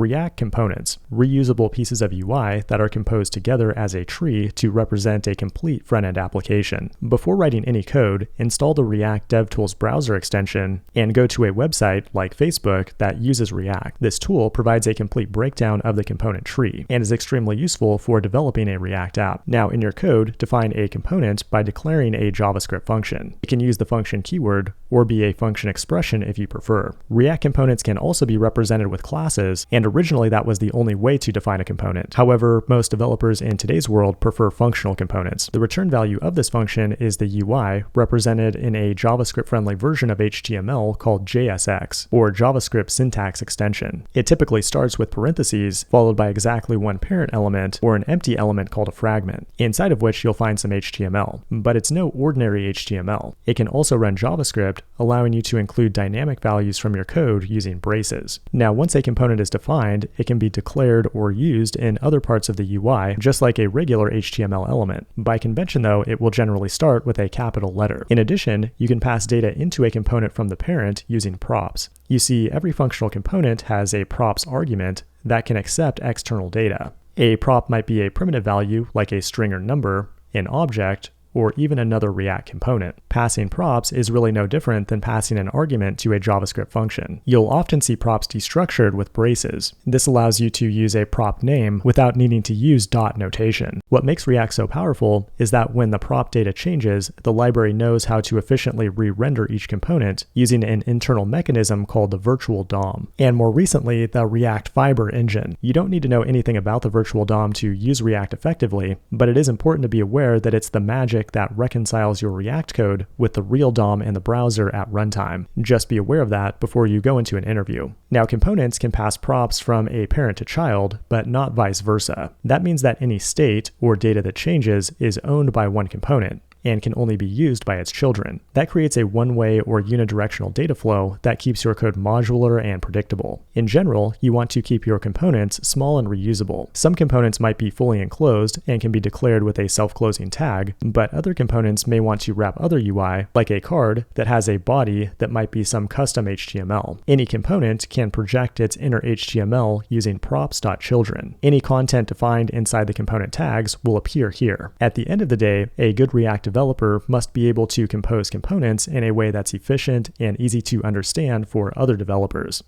React components, reusable pieces of UI that are composed together as a tree to represent a complete front-end application. Before writing any code, install the React DevTools browser extension and go to a website like Facebook that uses React. This tool provides a complete breakdown of the component tree and is extremely useful for developing a React app. Now, in your code, define a component by declaring a JavaScript function. It can use the function keyword or be a function expression if you prefer. React components can also be represented with classes, and originally that was the only way to define a component. However, most developers in today's world prefer functional components. The return value of this function is the UI represented in a JavaScript-friendly version of HTML called JSX, or JavaScript Syntax Extension. It typically starts with parentheses, followed by exactly one parent element, or an empty element called a fragment, inside of which you'll find some HTML. But it's no ordinary HTML. It can also run JavaScript, allowing you to include dynamic values from your code using braces. Now, once a component is defined, it can be declared or used in other parts of the UI, just like a regular HTML element. By convention, though, it will generally start with a capital letter. In addition, you can pass data into a component from the parent using props. You see, every functional component has a props argument that can accept external data. A prop might be a primitive value, like a string or number, an object, or even another React component. Passing props is really no different than passing an argument to a JavaScript function. You'll often see props destructured with braces. This allows you to use a prop name without needing to use dot notation. What makes React so powerful is that when the prop data changes, the library knows how to efficiently re-render each component using an internal mechanism called the virtual DOM, and more recently, the React Fiber engine. You don't need to know anything about the virtual DOM to use React effectively, but it is important to be aware that it's the magic that reconciles your React code with the real DOM in the browser at runtime. Just be aware of that before you go into an interview. Now, components can pass props from a parent to child, but not vice versa. That means that any state or data that changes is owned by one component and can only be used by its children. That creates a one-way or unidirectional data flow that keeps your code modular and predictable. In general, you want to keep your components small and reusable. Some components might be fully enclosed and can be declared with a self-closing tag, but other components may want to wrap other UI, like a card that has a body that might be some custom HTML. Any component can project its inner HTML using props.children. Any content defined inside the component tags will appear here. At the end of the day, a good React developer must be able to compose components in a way that's efficient and easy to understand for other developers.